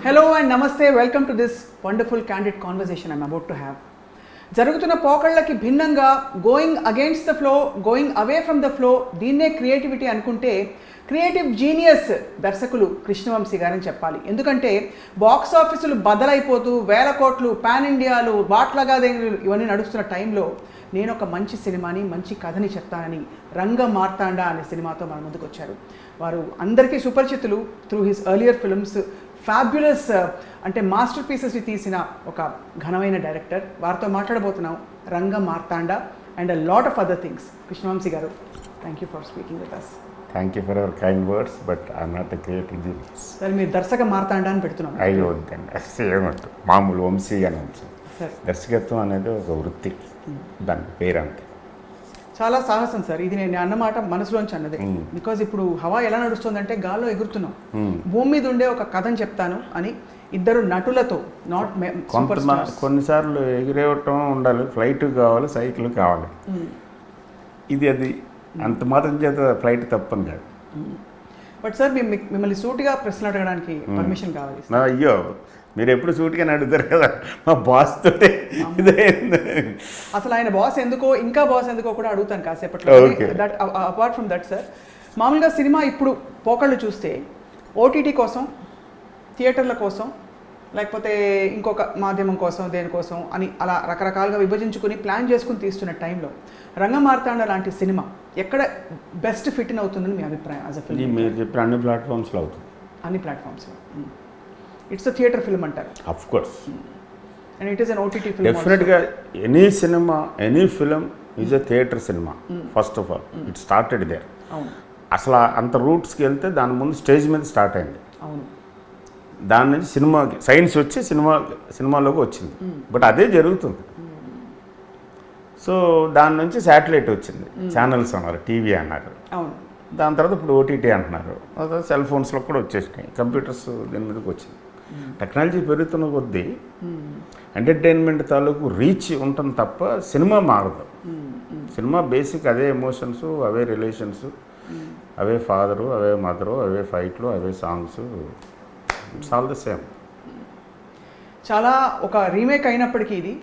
Hello and namaste. Welcome to this wonderful candid conversation I'm about to have. జరుగుతున్న పోకళ్ళకి భిన్నంగా going against the flow, going away from the flow, దీన్నే creativity అనుకుంటే creative genius దర్శకులు కృష్ణవంశీ గారని చెప్పాలి. ఎందుకంటే box ఆఫీసులు బదలైపోతూ వేల కోట్లు, పాన్ ఇండియాలు, బాట్లగాదేలు ఇవన్నీ నడుస్తున్న టైంలో నేను ఒక మంచి సినిమాని, మంచి కథని చెప్తానని రంగ మార్తాండ అనే సినిమాతో మన ముందుకు వచ్చారు. వారు అందరికీ సుపరిచితులు. Through his earlier films fabulous అంటే మాస్టర్ పీసెస్ని తీసిన ఒక ఘనమైన డైరెక్టర్. వారితో మాట్లాడబోతున్నాం Ranga Marthanda and a lot of other things. Krishna Vamsi garu, thank you for speaking with us. Thank you for your kind words, but I'm not a creative genius. సరే, మీరు దర్శక మార్తాండ అని పెడుతున్నాం. అయ్యో వద్దండి, ఏమంటారు మామూలు వంశీగానే ఉంటుంది. దర్శకత్వం అనేది ఒక వృత్తి, దాని పేరు అంతే. చాలా సాహసం సార్ ఇది. నేను అన్నమాట మనసులోంచి అన్నదే. బికాజ్ ఇప్పుడు హవా ఎలా నడుస్తుందంటే గాల్లో ఎగురుతున్నాం. భూమి మీద ఉండే ఒక కథని చెప్తాను అని ఇద్దరు నటులతో, నాట్ కొన్నిసార్లు ఎగిరేవటం ఉండాలి, ఫ్లైట్ కావాలి, సైకిల్ కావాలి. ఇది అది అంత మాత్రం చేత ఫ్లైట్ తప్పని కాదు. బట్ సార్ మిమ్మల్ని సూటిగా ప్రశ్నలు అడగడానికి పర్మిషన్ కావాలి. అయ్యో, మీరు ఎప్పుడు సూటిగానే అడుగుతారు కదా మా బాస్ తోటే. అసలు ఆయన బాస్ ఎందుకో, ఇంకా బాస్ ఎందుకో కూడా అడుగుతాను కాసేపట్లో. That apart from that sir, మామూలుగా సినిమా ఇప్పుడు పోకళ్ళు చూస్తే ఓటీటీ కోసం, థియేటర్ల కోసం, లేకపోతే ఇంకొక మాధ్యమం కోసం, దేనికోసం అని అలా రకరకాలుగా విభజించుకుని ప్లాన్ చేసుకుని తీస్తున్న టైంలో రంగ మార్తాండ లాంటి సినిమా ఎక్కడ బెస్ట్ ఫిట్ ఇన్ అవుతుందని మీ అభిప్రాయం? యాజ్ అ ఫిల్మ్ మీరు చెప్పిన అన్ని ప్లాట్ఫామ్స్లో అవుతుంది. అన్ని ప్లాట్ఫామ్స్లో ఇట్స్ అ థియేటర్ ఫిల్మ్ అంటారు. Of course. And it is an OTT film. డెఫినెట్గా any cinema, any film is a theatre cinema. First of all it started there. అసలు అంత రూట్స్కి వెళ్తే దాని ముందు స్టేజ్ మీద స్టార్ట్ అయింది. అవును. దాని నుంచి సినిమాకి సైన్స్ వచ్చి సినిమాలోకి వచ్చింది. బట్ అదే జరుగుతుంది. సో దాని నుంచి శాటిలైట్ వచ్చింది, ఛానల్స్ అన్నారు, టీవీ అన్నారు. దాని తర్వాత ఇప్పుడు ఓటీటీ అంటున్నారు. సెల్ ఫోన్స్లో కూడా వచ్చేసినాయి, కంప్యూటర్స్ దీని మీదకి వచ్చింది. టెక్నాలజీ పెరుగుతున్న కొద్దీ ఎంటర్టైన్మెంట్ తాలూకు రీచ్ ఉంటుంది తప్ప సినిమా మారదు. సినిమా బేసిక్ అదే ఎమోషన్స్, అవే రిలేషన్స్, అవే ఫాదరు, అవే మదరు, అవే ఫైట్లు, అవే songs, it's all the same. చాలా ఒక రీమేక్ అయినప్పటికీ ఇది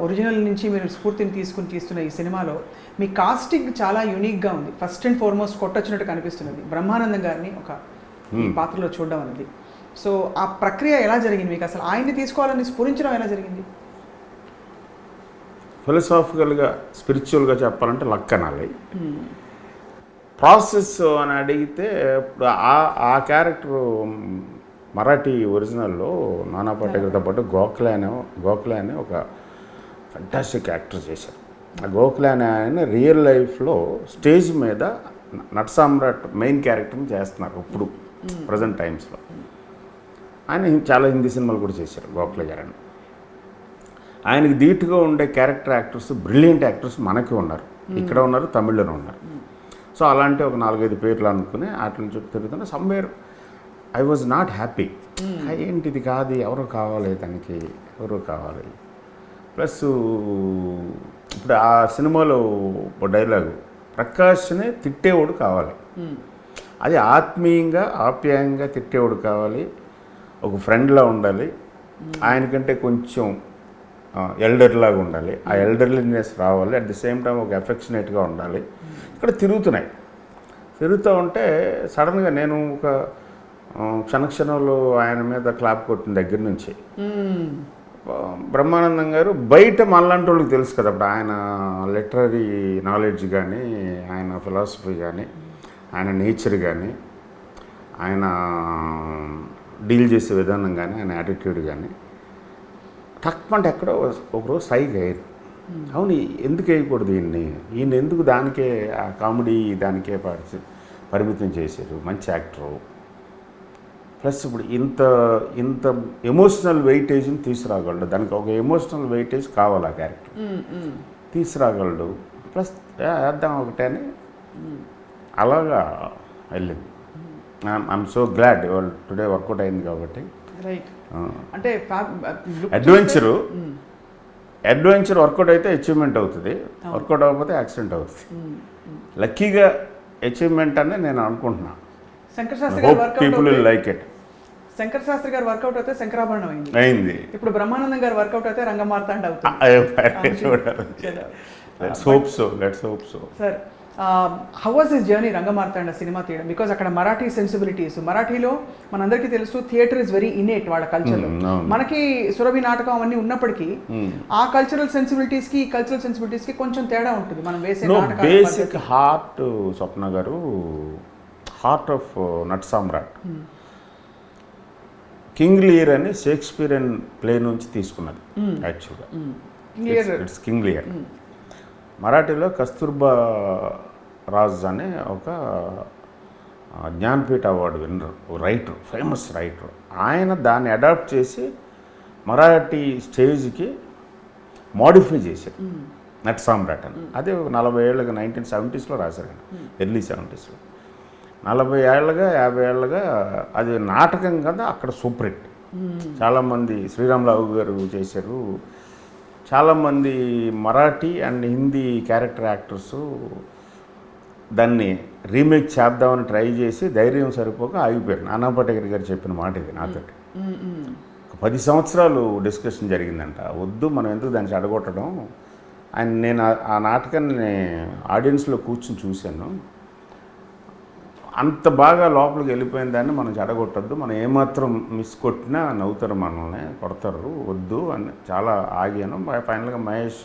ఒరిజినల్ నుంచి మీరు స్ఫూర్తిని తీసుకుని తీస్తున్న ఈ సినిమాలో మీ కాస్టింగ్ చాలా యూనిక్గా ఉంది. ఫస్ట్ అండ్ ఫార్మోస్ట్ కొట్టొచ్చినట్టు కనిపిస్తున్నది బ్రహ్మానందం గారిని ఒక పాత్రలో చూడడం అనేది. సో ఆ ప్రక్రియ ఎలా జరిగింది మీకు? అసలు ఆయన్ని తీసుకోవాలని స్ఫురించడం ఎలా జరిగింది? ఫిలసాఫికల్గా, స్పిరిచువల్గా చెప్పాలంటే లక్ అనాలి. ప్రాసెస్ అని అడిగితే ఇప్పుడు ఆ క్యారెక్టర్ మరాఠీ ఒరిజినల్లో నానా పాటేకర్తో పాటు గోఖలే అనే ఒక ఫంటాస్టిక్ యాక్టర్ చేశారు. ఆ గోఖలే అనే ఆయన రియల్ లైఫ్లో స్టేజ్ మీద నట్ సామ్రాట్ మెయిన్ క్యారెక్టర్ని చేస్తున్నారు ఇప్పుడు ప్రజెంట్ టైమ్స్లో. ఆయన చాలా హిందీ సినిమాలు కూడా చేశారు గోఖలే గారని. ఆయనకి ధీటుగా ఉండే క్యారెక్టర్ యాక్టర్స్, బ్రిలియంట్ యాక్టర్స్ మనకి ఉన్నారు, ఇక్కడ ఉన్నారు, తమిళ్లోనే ఉన్నారు. సో అలాంటి ఒక 4-5 పేర్లు అనుకుని వాటిని చుట్టూ తిరుగుతున్నా somewhere I was not happy. ఏంటిది కాదు, ఎవరు కావాలి, దానికి ఎవరు కావాలి. ప్లస్ ఇప్పుడు ఆ సినిమాలో ఒక డైలాగు, ప్రకాష్ని తిట్టేవాడు కావాలి. అది ఆత్మీయంగా, ఆప్యాయంగా తిట్టేవాడు కావాలి, ఒక ఫ్రెండ్లా ఉండాలి, ఆయనకంటే కొంచెం ఎల్డర్లాగా ఉండాలి, ఆ ఎల్డర్లీనెస్ రావాలి, అట్ ది సేమ్ టైం ఒక ఎఫెక్షనేట్గా ఉండాలి. ఇక్కడ తిరుగుతూ ఉంటే సడన్గా నేను ఒక క్షణక్షణంలో ఆయన మీద క్లాప్ కొట్టిన దగ్గర నుంచి బ్రహ్మానందం గారు బయట మనలాంటి వాళ్ళకి తెలుసు కదా, అప్పుడు ఆయన లిటరరీ నాలెడ్జ్ కానీ, ఆయన ఫిలాసఫీ కానీ, ఆయన నేచర్ కానీ, ఆయన డీల్ చేసే విధానం కానీ, ఆయన యాటిట్యూడ్ కానీ తక్కువ ఎక్కడో ఒకరోజు సైగ్ అయ్యారు. అవును, ఎందుకు వేయకూడదు ఈయన ఎందుకు దానికే ఆ కామెడీ దానికే పరిమితం చేశారు, మంచి యాక్టరు. ప్లస్ ఇప్పుడు ఇంత ఎమోషనల్ వెయిటేజ్ని తీసుకురాగలడు, దానికి ఒక ఎమోషనల్ వెయిటేజ్ కావాలి ఆ క్యారెక్టర్ తీసుకురాగలడు. ప్లస్ వేద్దాం ఒకటే అని అలాగా వెళ్ళింది. I'm so glad today work out అయింది కాబట్టి. అంటే అడ్వెంచర్ వర్కౌట్ అయితే అచీవ్మెంట్ అవుతుంది, వర్కౌట్ అవ్వకపోతే యాక్సిడెంట్ అవుతుంది. లక్కీగా అచీవ్మెంట్ అని నేను అనుకుంటున్నాను. Shankar Shastri garu people will like it. Shankara Shastri garu work out అయితే శంకరాభరణం అయింది. ఇప్పుడు బ్రహ్మానందం గారు వర్కౌట్ అయితే రంగమార్తాండ అవుతుంది. Let's hope so. Sir, how was this journey Rangamarthanda cinema తీయడం? బికాజ్ అక్కడ మరాఠీ సెన్సిబిలిటీస్, మరాఠీలో మనందరికీ తెలుసు థియేటర్ ఇస్ వెరీ ఇనేట్ వాళ్ళ కల్చర్లో. మనకి సురభి నాటకం అవన్నీ ఉన్నప్పటికీ ఆ కల్చరల్ సెన్సిబిలిటీస్కి ఈ కల్చరల్ సెన్సిబిలిటీస్కి కొంచెం తేడా ఉంటుంది మనం వేసే basic heart. Swapna garu heart of Natsamrat King Lear అని షేక్స్పియరియన్ ప్లే నుంచి తీసుకున్నది యాక్చువల్గా. It's King Lear. మరాఠీలో కస్తూర్బా రాజ్ అనే ఒక Jnanpith award winner writer, famous writer. ఆయన దాన్ని అడాప్ట్ చేసి మరాఠీ స్టేజ్కి మాడిఫై చేశారు నట్ సామ్రాట్ అని. అదే 40 ఏళ్ళగా 1970s రాశారు, ఎర్లీ 70s. 40 ఏళ్ళగా 50 ఏళ్ళగా అది నాటకం కదా అక్కడ సూపర్ హిట్. చాలామంది శ్రీరామరావు గారు చేశారు, చాలామంది Marathi and Hindi character actors దాన్ని రీమేక్ చేద్దామని ట్రై చేసి ధైర్యం సరిపోక ఆగిపోయారు. నానా పటేకర్ గారు చెప్పిన మాట ఇది నాతోటి. 10 సంవత్సరాలు డిస్కషన్ జరిగిందంట, వద్దు మనం ఎందుకు దాన్ని చెడగొట్టడం. నేను ఆ నాటకాన్ని ఆడియన్స్లో కూర్చొని చూశాను. అంత బాగా లోపలికి వెళ్ళిపోయిన దాన్ని మనం చెడగొట్టద్దు, మనం ఏమాత్రం మిస్ కొట్టినా నవ్వుతారు, మనల్ని కొడతారు, వద్దు అని చాలా ఆగాను. ఫైనల్గా మహేష్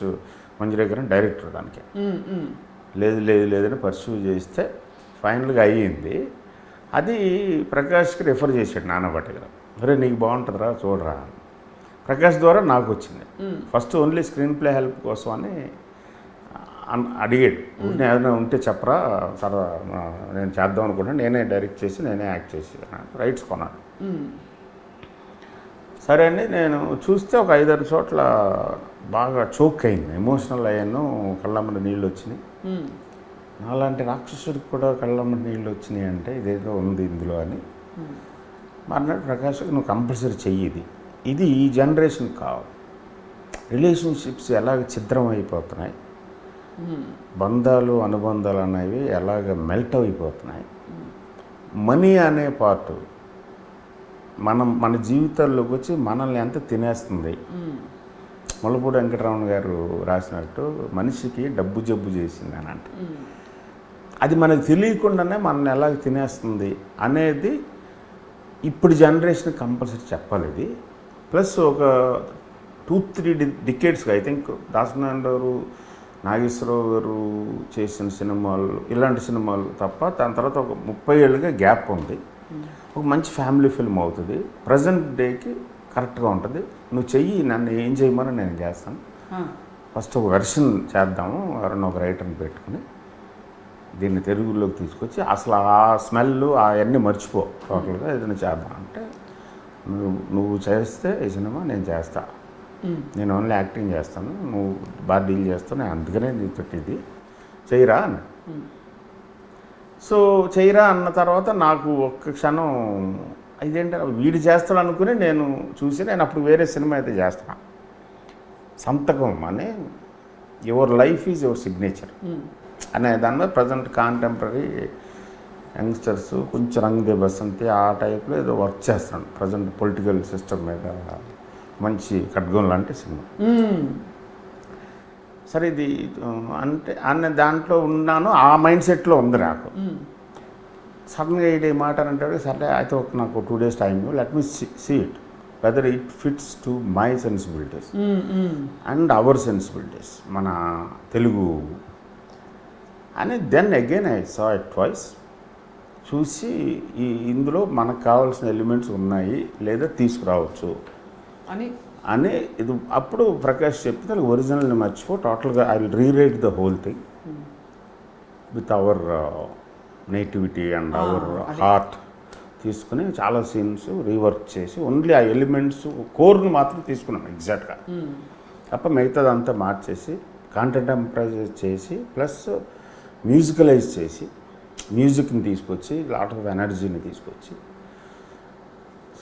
మంజ్రేకర్ డైరెక్టర్ దానికి లేదని పర్సూ చేస్తే ఫైనల్గా అయ్యింది. అది ప్రకాష్కి రెఫర్ చేశాడు నానా పటేకర్. అరే నీకు బాగుంటుందిరా చూడరా. ప్రకాష్ ద్వారా నాకు వచ్చింది. First only screen play help కోసం అని అడిగాడు. ఏదైనా ఉంటే చెప్పరా సార్, నేను చేద్దాం అనుకుంటాను, నేనే డైరెక్ట్ చేసి నేనే యాక్ట్ చేసి రైట్స్ కొన్నాను. సరే అండి, నేను చూస్తే ఒక 5-6 చోట్ల బాగా చోక్ అయింది, ఎమోషనల్ అయ్యాను, కళ్ళమ్మడి నీళ్ళు వచ్చినాయి. అలాంటి రాక్షసుడికి కూడా కళ్ళమ్మడి నీళ్ళు వచ్చినాయి అంటే ఇదేదో ఉంది ఇందులో అని అన్నాడు ప్రకాష్. నువ్వు కంపల్సరీ చెయ్యి, ఇది ఈ జనరేషన్ కావాలి. రిలేషన్షిప్స్ ఎలాగ ఛిద్రం అయిపోతున్నాయి, బంధాలు అనుబంధాలు అనేవి ఎలాగ మెల్ట్ అయిపోతున్నాయి, మనీ అనే పార్ట్ మన జీవితాల్లోకి వచ్చి మనల్ని ఎంత తినేస్తుంది. ముల్లపూడి వెంకటరమణ గారు రాసినట్టు మనిషికి డబ్బు జబ్బు చేసింది అని అంటే అది మనకు తెలియకుండానే మనల్ని ఎలాగ తినేస్తుంది అనేది ఇప్పుడు జనరేషన్ కంపల్సరీ చెప్పాలి ఇది. ప్లస్ ఒక 2-3 డికేడ్స్గా ఐ థింక్ దాసనారాయణ గారు, నాగేశ్వరరావు గారు చేసిన సినిమాలు ఇలాంటి సినిమాలు తప్ప దాని తర్వాత ఒక 30 ఏళ్ళుగా గ్యాప్ ఉంది. ఒక మంచి ఫ్యామిలీ ఫిల్మ్ అవుతుంది, ప్రజెంట్ డేకి కరెక్ట్గా ఉంటుంది. నువ్వు చెయ్యి, నన్ను ఏం చేయమని నేను చేస్తాను. ఫస్ట్ ఒక వెర్షన్ చేద్దాము, ఎవరన్నా ఒక రైటర్ని పెట్టుకుని దీన్ని తెలుగులోకి తీసుకొచ్చి అసలు ఆ స్మెల్ అవన్నీ మర్చిపో, టోటల్గా ఏదైనా చేద్దాం అంటే నువ్వు చేస్తే ఈ సినిమా నేను చేస్తా, నేను ఓన్లీ యాక్టింగ్ చేస్తాను, నువ్వు బాగా డీల్ చేస్తావు, నేను అందుకనే నీతో ఇది చెయ్యరా అని. సో చెయ్యరా అన్న తర్వాత నాకు ఒక్క క్షణం ఇదేంటే వీడు చేస్తాడు అనుకుని నేను చూసి నేను అప్పుడు వేరే సినిమా అయితే చేస్తాను. సంతకం అనే your life is your signature అనే దాని మీద ప్రజెంట్ కాంటెంపరీ యంగ్స్టర్స్ కొంచెం రంగ్ దే బసంతి ఆ టైప్లో ఏదో వర్క్ చేస్తున్నాను. ప్రజెంట్ పొలిటికల్ సిస్టమ్ మీద మంచి ఖడ్గం లాంటి సినిమా. సరే ఇది అంటే అన్న దాంట్లో ఉన్నాను, ఆ మైండ్ సెట్లో ఉంది నాకు. సడన్గా ఈ మాట అంటాడు, సరే అయితే నాకు 2 days time, let me see it whether it fits to my sensibilities and our sensibilities, మన తెలుగు అని. Then again I saw it twice. చూసి ఇందులో మనకు కావాల్సిన ఎలిమెంట్స్ ఉన్నాయి లేదా తీసుకురావచ్చు అని ఇది అప్పుడు ప్రకాష్ చెప్తే ఒరిజినల్ని మర్చిపో, టోటల్గా I will rewrite the whole thing with our nativity and our heart తీసుకుని చాలా సీన్స్ రీవర్క్ చేసి ఓన్లీ ఆ ఎలిమెంట్స్ కోర్ని మాత్రం తీసుకున్నాం ఎగ్జాక్ట్గా. తప్ప మిగతాదంతా మార్చేసి కాంటెంపరైజ్ చేసి ప్లస్ మ్యూజికలైజ్ చేసి మ్యూజిక్ని తీసుకొచ్చి లాట్ ఆఫ్ ఎనర్జీని తీసుకొచ్చి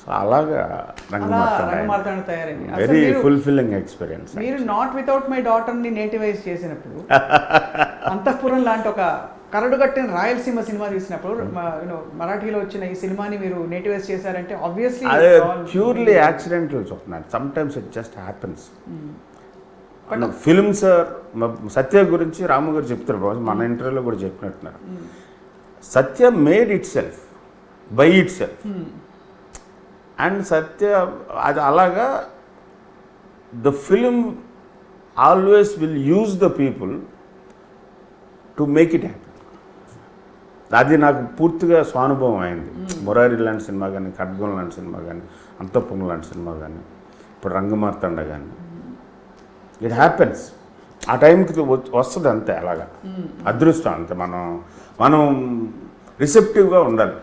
సో అలాగా అలా రంగమార్తాండ తయారైంది. అసలు వెరీ మీరు- ఫుల్ఫిల్లింగ్ ఎక్స్పీరియన్స్. మీరు నాట్ వితౌట్ మై డాటర్ని నేటివైజ్ చేసినప్పుడు అంతఃపురం లాంటి ఒక కరడు కట్టిన రాయలసీమ సినిమా తీసినప్పుడు మరాఠీలో వచ్చిన ఈ సినిమాని మీరు నేటివైజ్ చేశారంటే ఆబ్వియస్లీ అదే ప్యూర్లీ యాక్సిడెంటల్ చెప్తున్నాను. Sometimes it just happens. Films Satya గురించి రాము గారు చెప్తారు బాబు, మన ఇంటర్వ్యూలో కూడా చెప్పినట్టున్నారు. Satya made itself by itself. And Satya అది అలాగా the film always will use the people to make it happy. అది నాకు పూర్తిగా స్వానుభవం అయింది. మురారి లాంటి సినిమా కానీ, ఖడ్గం లాంటి సినిమా కానీ, అంతఃపురం లాంటి సినిమా కానీ, ఇప్పుడు రంగమార్తాండ కానీ, ఇట్ హ్యాపెన్స్. ఆ టైంకి వస్తుంది అంతే, అలాగా అదృష్టం అంతే. మనం రిసెప్టివ్గా ఉండాలి.